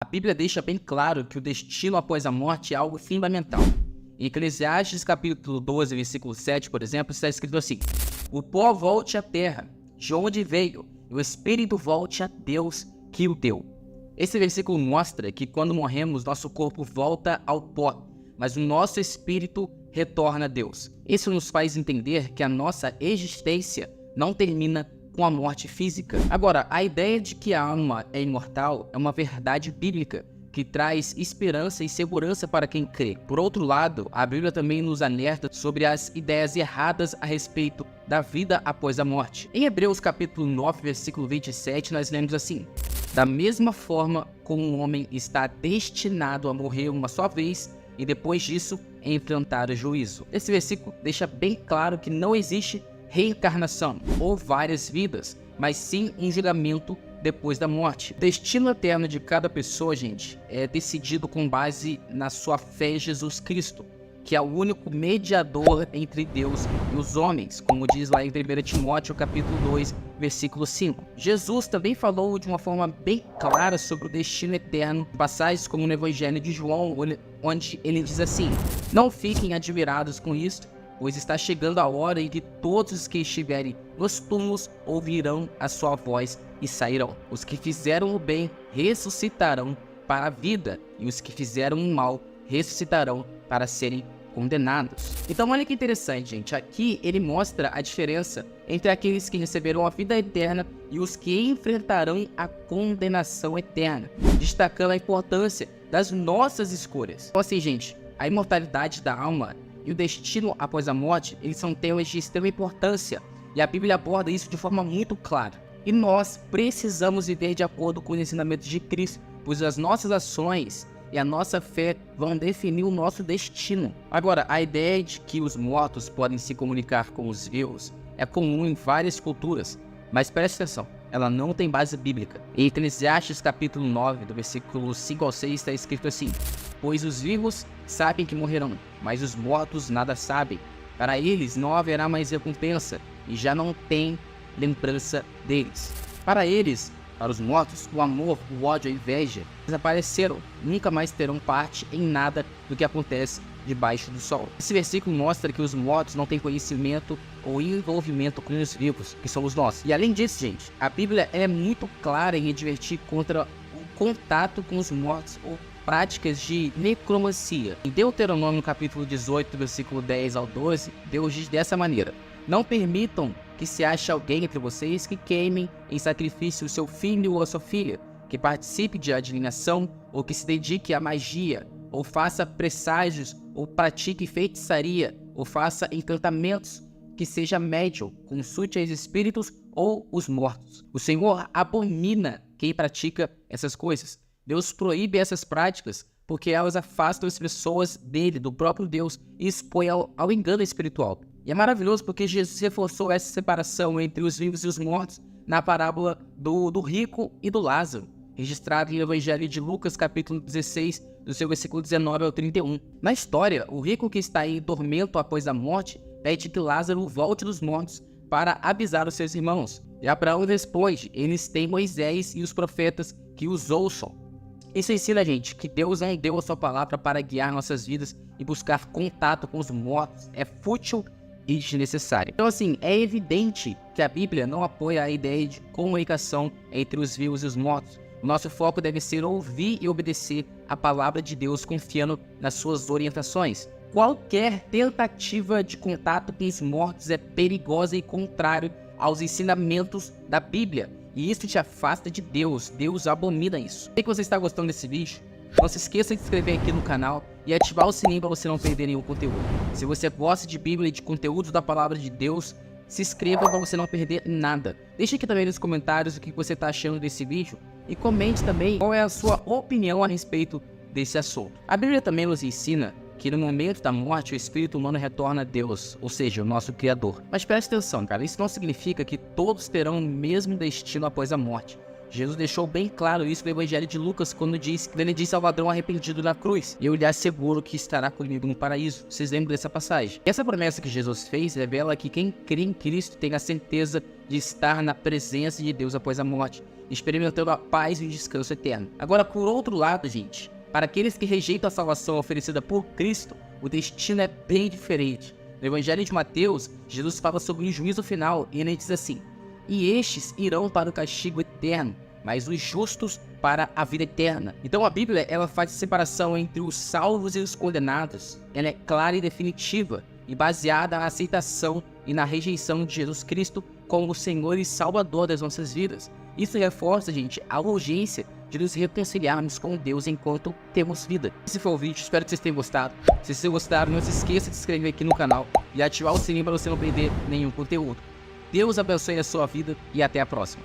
A Bíblia deixa bem claro que o destino após a morte é algo fundamental. Em Eclesiastes capítulo 12, versículo 7, por exemplo, está escrito assim: o pó volte à terra, de onde veio, e o espírito volte a Deus que o deu. Esse versículo mostra que quando morremos, nosso corpo volta ao pó, mas o nosso espírito retorna a Deus. Isso nos faz entender que a nossa existência não termina com a morte física. Agora, a ideia de que a alma é imortal é uma verdade bíblica que traz esperança e segurança para quem crê. Por outro lado, a Bíblia também nos alerta sobre as ideias erradas a respeito da vida após a morte. Em Hebreus capítulo 9, versículo 27, nós lemos assim: da mesma forma como um homem está destinado a morrer uma só vez e depois disso enfrentar o juízo. Esse versículo deixa bem claro que não existe reencarnação ou várias vidas, mas sim um julgamento depois da morte. O destino eterno de cada pessoa, gente, é decidido com base na sua fé em Jesus Cristo, que é o único mediador entre Deus e os homens, como diz lá em 1 Timóteo capítulo 2, versículo 5. Jesus também falou de uma forma bem clara sobre o destino eterno, passagens como no Evangelho de João, onde ele diz assim: não fiquem admirados com isto, pois está chegando a hora em que todos os que estiverem nos túmulos ouvirão a sua voz e sairão. Os que fizeram o bem ressuscitarão para a vida, e os que fizeram o mal ressuscitarão para serem condenados. Então olha que interessante, gente. Aqui ele mostra a diferença entre aqueles que receberão a vida eterna e os que enfrentarão a condenação eterna, destacando a importância das nossas escolhas. Então assim, gente, a imortalidade da alma e o destino após a morte, eles são temas de extrema importância, e a Bíblia aborda isso de forma muito clara. E nós precisamos viver de acordo com os ensinamentos de Cristo, pois as nossas ações e a nossa fé vão definir o nosso destino. Agora, a ideia de que os mortos podem se comunicar com os vivos é comum em várias culturas, mas preste atenção, ela não tem base bíblica. Em Eclesiastes capítulo 9, do versículo 5 ao 6, está escrito assim: pois os vivos sabem que morrerão, mas os mortos nada sabem. Para eles não haverá mais recompensa, e já não tem lembrança deles. Para eles, para os mortos, o amor, o ódio e a inveja desapareceram, nunca mais terão parte em nada do que acontece debaixo do sol. Esse versículo mostra que os mortos não têm conhecimento ou envolvimento com os vivos, que somos nós. E além disso, gente, a Bíblia é muito clara em advertir contra o contato com os mortos ou práticas de necromancia. Em Deuteronômio capítulo 18, versículo 10 ao 12, Deus diz dessa maneira: não permitam que se ache alguém entre vocês que queimem em sacrifício o seu filho ou a sua filha, que participe de adivinhação, ou que se dedique à magia, ou faça presságios, ou pratique feitiçaria, ou faça encantamentos, que seja médium, consulte os espíritos ou os mortos. O Senhor abomina quem pratica essas coisas. Deus proíbe essas práticas porque elas afastam as pessoas dele, do próprio Deus, e expõem ao engano espiritual. E é maravilhoso porque Jesus reforçou essa separação entre os vivos e os mortos na parábola do rico e do Lázaro, registrado no Evangelho de Lucas, capítulo 16, do seu versículo 19 ao 31. Na história, o rico que está em tormento após a morte pede que Lázaro volte dos mortos para avisar os seus irmãos. E Abraão responde: eles têm Moisés e os profetas que os ouçam. Isso ensina a gente que Deus não deu a sua palavra para guiar nossas vidas, e buscar contato com os mortos é fútil e desnecessário. Então assim, é evidente que a Bíblia não apoia a ideia de comunicação entre os vivos e os mortos. O nosso foco deve ser ouvir e obedecer a palavra de Deus, confiando nas suas orientações. Qualquer tentativa de contato com os mortos é perigosa e contrário aos ensinamentos da Bíblia, e isso te afasta de Deus. Deus abomina isso. Sei que você está gostando desse vídeo. Não se esqueça de se inscrever aqui no canal e ativar o sininho para você não perder nenhum conteúdo. Se você gosta de Bíblia e de conteúdos da palavra de Deus, se inscreva para você não perder nada. Deixe aqui também nos comentários o que você está achando desse vídeo, e comente também qual é a sua opinião a respeito desse assunto. A Bíblia também nos ensina que no momento da morte o espírito humano retorna a Deus, ou seja, o nosso Criador. Mas preste atenção, cara, isso não significa que todos terão o mesmo destino após a morte. Jesus deixou bem claro isso no Evangelho de Lucas, quando ele disse ao ladrão arrependido na cruz: eu lhe asseguro que estará comigo no paraíso. Vocês lembram dessa passagem? Essa promessa que Jesus fez revela que quem crê em Cristo tem a certeza de estar na presença de Deus após a morte. experimentando a paz e o descanso eterno. Agora, por outro lado, gente, para aqueles que rejeitam a salvação oferecida por Cristo, o destino é bem diferente. No Evangelho de Mateus, Jesus fala sobre o juízo final e ele diz assim: e estes irão para o castigo eterno, mas os justos para a vida eterna. Então a Bíblia, ela faz separação entre os salvos e os condenados. Ela é clara e definitiva e baseada na aceitação e na rejeição de Jesus Cristo como o Senhor e Salvador das nossas vidas. Isso reforça, gente, a urgência de nos reconciliarmos com Deus enquanto temos vida. Esse foi o vídeo, espero que vocês tenham gostado. Se vocês gostaram, não se esqueça de se inscrever aqui no canal e ativar o sininho para você não perder nenhum conteúdo. Deus abençoe a sua vida e até a próxima.